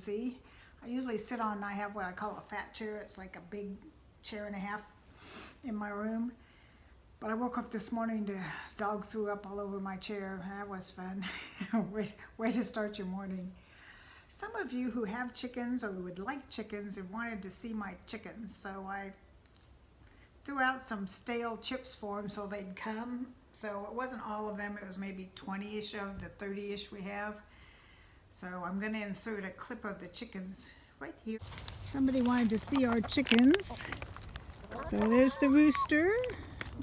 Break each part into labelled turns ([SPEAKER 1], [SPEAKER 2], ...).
[SPEAKER 1] see. I usually sit on, I have what I call a fat chair. It's like a big chair and a half in my room. But I woke up this morning, the dog threw up all over my chair. That was fun. way to start your morning. Some of you who have chickens or would like chickens and wanted to see my chickens, so I threw out some stale chips for them so they'd come. So it wasn't all of them, it was maybe 20-ish of the 30-ish we have. So I'm going to insert a clip of the chickens right here. Somebody wanted to see our chickens. So there's the rooster.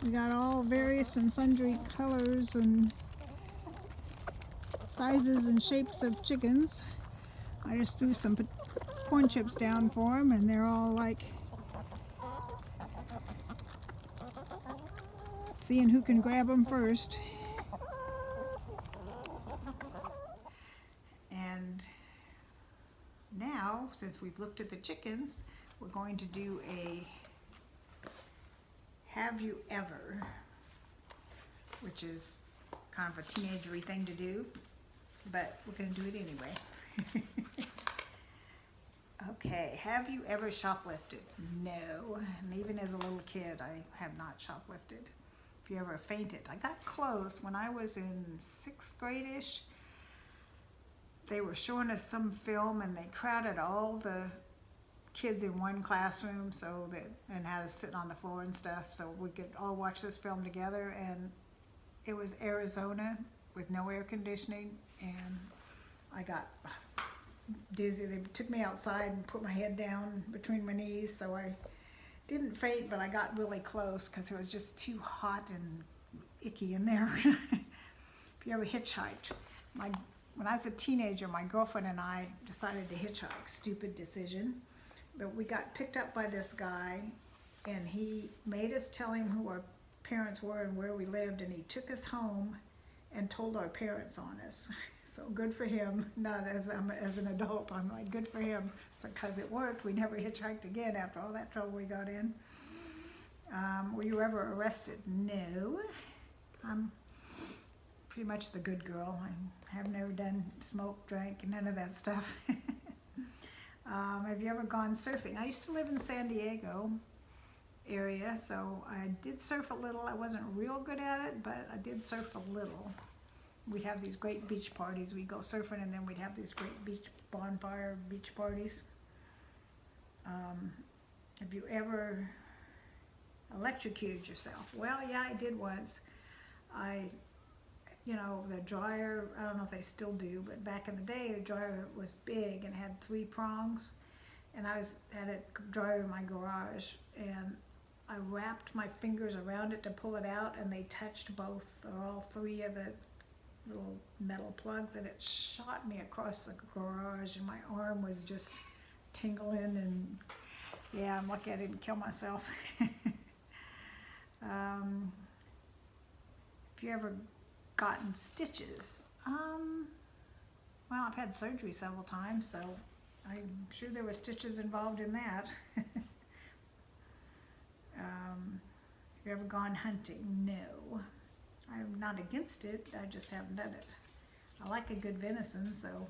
[SPEAKER 1] We got all various and sundry colors and sizes and shapes of chickens. I just threw some corn chips down for them, and they're all like seeing who can grab them first. And now, since we've looked at the chickens, we're going to do a Have You Ever, which is kind of a teenagery thing to do, but we're going to do it anyway. Okay, have you ever shoplifted? No, and even as a little kid, I have not shoplifted. If you ever fainted, I got close when I was in 6th grade-ish. They were showing us some film and they crowded all the kids in one classroom so that, and had us sitting on the floor and stuff so we could all watch this film together. And it was Arizona with no air conditioning, and I got dizzy. They took me outside and put my head down between my knees, so I didn't faint, but I got really close because it was just too hot and icky in there. If you ever hitchhiked, when I was a teenager, my girlfriend and I decided to hitchhike. Stupid decision. But we got picked up by this guy, and he made us tell him who our parents were and where we lived, and he took us home and told our parents on us. So good for him. Not as an adult, I'm like, good for him. So because it worked, we never hitchhiked again after all that trouble we got in. Were you ever arrested? No. I'm pretty much the good girl. I have never done smoke, drank, none of that stuff. Have you ever gone surfing? I used to live in San Diego area, so I did surf a little. I wasn't real good at it, but I did surf a little. We'd have these great beach parties. We'd go surfing, and then we'd have these great bonfire beach parties. Have you ever electrocuted yourself? Well, yeah, I did once. The dryer, I don't know if they still do, but back in the day, the dryer was big and had 3 prongs, and I had a dryer in my garage, and I wrapped my fingers around it to pull it out, and they touched both or all 3 of the little metal plugs, and it shot me across the garage, and my arm was just tingling, and yeah, I'm lucky I didn't kill myself. If you ever gotten stitches? Well, I've had surgery several times, so I'm sure there were stitches involved in that. Have you ever gone hunting? No. I'm not against it, I just haven't done it. I like a good venison, so,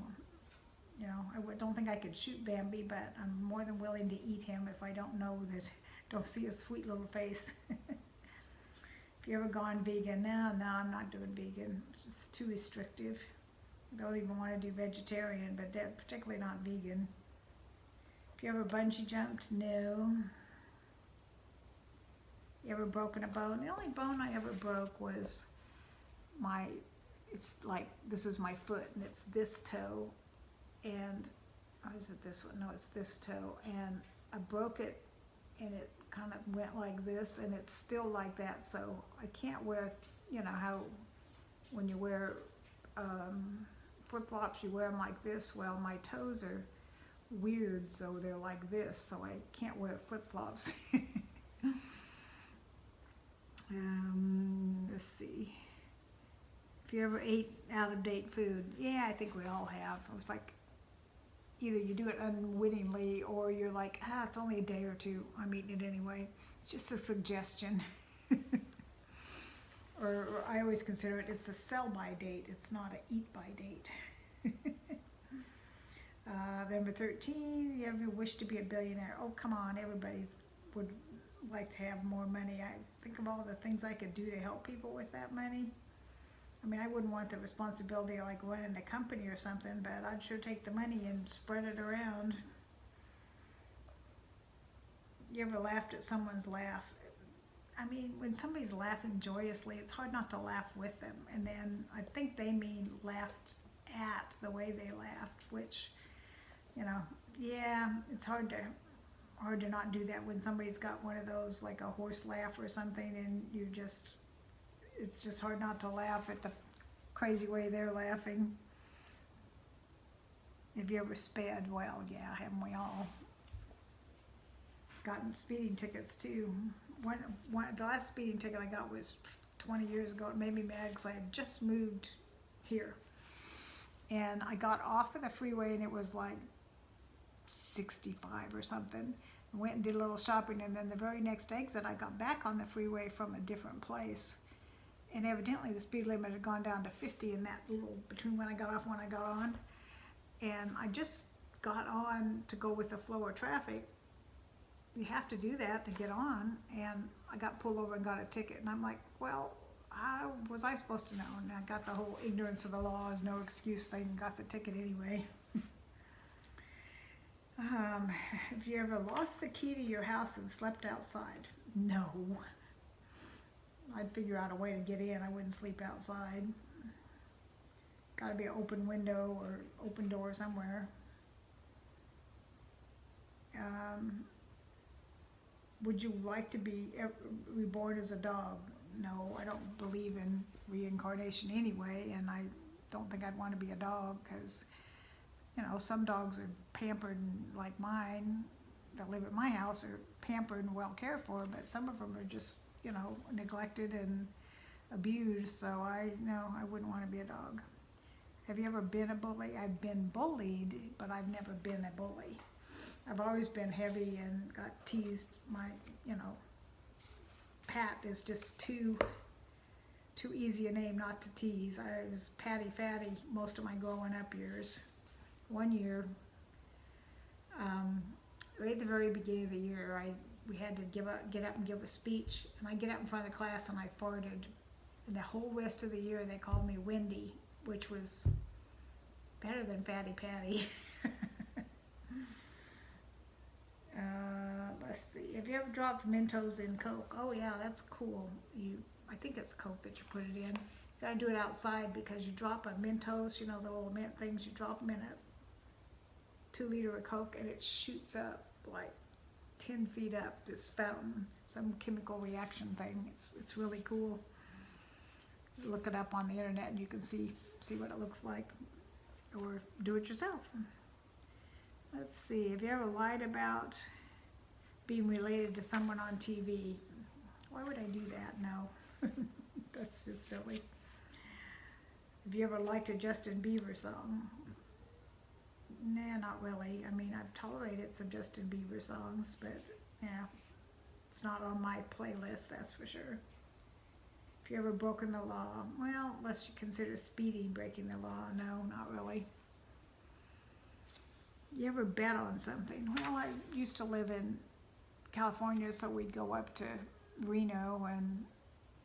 [SPEAKER 1] I don't think I could shoot Bambi, but I'm more than willing to eat him if I don't see his sweet little face. Have you ever gone vegan? No, I'm not doing vegan. It's too restrictive. I don't even want to do vegetarian, but particularly not vegan. Have you ever bungee jumped? No. You ever broken a bone? The only bone I ever broke was it's like, this is my foot, and it's this toe, and, or is it this one? No, it's this toe, and I broke it, and it kind of went like this, and it's still like that, so I can't wear, how when you wear flip-flops, you wear them like this. Well, my toes are weird, so they're like this, so I can't wear flip-flops. Let's see. If you ever ate out-of-date food? Yeah, I think we all have. It was like, either you do it unwittingly, or you're like, it's only a day or two, I'm eating it anyway. It's just a suggestion. or I always consider it's a sell-by date, it's not a eat-by date. Number 13, you ever wish to be a billionaire? Oh, come on, everybody would like to have more money. I think of all the things I could do to help people with that money. I mean, I wouldn't want the responsibility of like running a company or something, but I'd sure take the money and spread it around. You ever laughed at someone's laugh? I mean, when somebody's laughing joyously, it's hard not to laugh with them. And then I think they mean laughed at the way they laughed, which, you know, yeah, it's hard to not do that when somebody's got one of those, like a horse laugh or something, and it's just hard not to laugh at the crazy way they're laughing. Have you ever sped? Well, yeah, haven't we all? Gotten speeding tickets too. The last speeding ticket I got was 20 years ago. It made me mad because I had just moved here. And I got off of the freeway and it was like 65 or something. I went and did a little shopping, and then the very next exit I got back on the freeway from a different place. And evidently the speed limit had gone down to 50 in that little, between when I got off and when I got on. And I just got on to go with the flow of traffic. You have to do that to get on, and I got pulled over and got a ticket. And I'm like, well, how was I supposed to know? And I got the whole ignorance of the law is no excuse thing and got the ticket anyway. Have you ever lost the key to your house and slept outside? No. I'd figure out a way to get in. I wouldn't sleep outside. Got to be an open window or open door somewhere. Would you like to be reborn as a dog? No, I don't believe in reincarnation anyway, and I don't think I'd want to be a dog because, you know, some dogs are pampered, and like mine that live at my house are pampered and well cared for, but some of them are just, you know, neglected and abused, so I wouldn't want to be a dog. Have you ever been a bully? I've been bullied, but I've never been a bully. I've always been heavy and got teased. My, you know, Pat is just too easy a name not to tease. I was Patty Fatty most of my growing up years. One year, right at the very beginning of the year, we had to get up and give a speech, and I get up in front of the class and I farted. And the whole rest of the year they called me Wendy, which was better than Fatty Patty. Let's see. Have you ever dropped Mentos in Coke? Oh yeah, that's cool. I think it's Coke that you put it in. You gotta do it outside because you drop a Mentos, you know, the little mint things, you drop them in a 2 liter of Coke and it shoots up like 10 feet up, this fountain, some chemical reaction thing. It's really cool. Look it up on the internet and you can see what it looks like, or do it yourself. Let's see, have you ever lied about being related to someone on TV? Why would I do that? No, that's just silly. Have you ever liked a Justin Bieber song? Nah, not really. I mean, I've tolerated some Justin Bieber songs, but yeah, it's not on my playlist, that's for sure. Have you ever broken the law? Well, unless you consider speeding breaking the law, no, not really. You ever bet on something? Well, I used to live in California, so we'd go up to Reno and,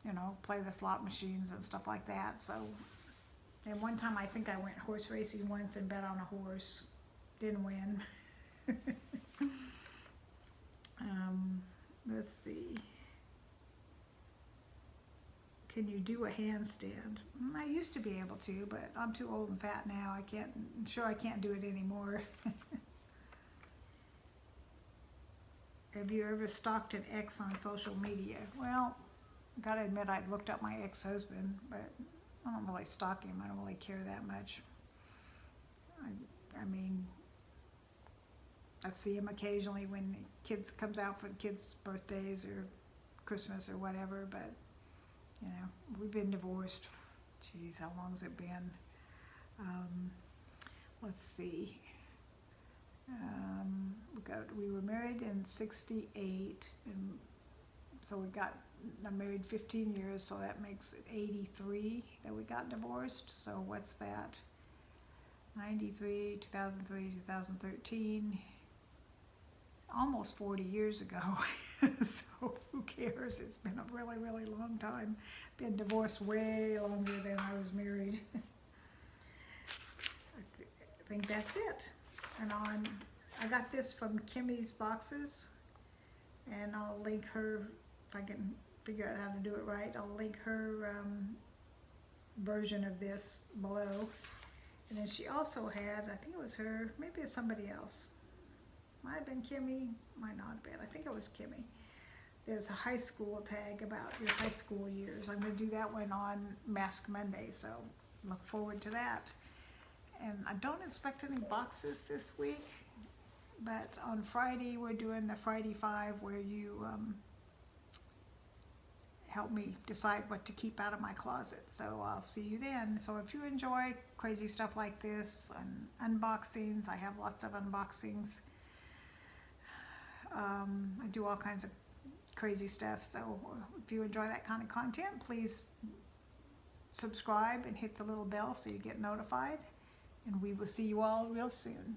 [SPEAKER 1] you know, play the slot machines and stuff like that. So, and one time I think I went horse racing once and bet on a horse. Didn't win. Let's see. Can you do a handstand? I used to be able to, but I'm too old and fat now. I can't do it anymore. Have you ever stalked an ex on social media? Well, gotta admit I've looked up my ex-husband, but I don't really stalk him. I don't really care that much. I mean, I see him occasionally when kids comes out for the kids' birthdays or Christmas or whatever, but you know, we've been divorced. Geez, how long has it been? Let's see. We were married in '68, and so I'm married 15 years, so that makes it 83 that we got divorced. So what's that? 93, 2003, 2013. Almost 40 years ago. So who cares? It's been a really, really long time. Been divorced way longer than I was married. I think that's it. And I got this from Kimmy's Boxes, and I'll link her, if I can figure out how to do it right, I'll link her version of this below. And then she also had, I think it was her, maybe it's somebody else. Might have been Kimmy, might not have been. I think it was Kimmy. There's a high school tag about your high school years. I'm going to do that one on Mask Monday, so look forward to that. And I don't expect any boxes this week, but on Friday we're doing the Friday 5 where you help me decide what to keep out of my closet. So I'll see you then. So if you enjoy crazy stuff like this and unboxings, I have lots of unboxings. I do all kinds of crazy stuff, so if you enjoy that kind of content, please subscribe and hit the little bell so you get notified, and we will see you all real soon.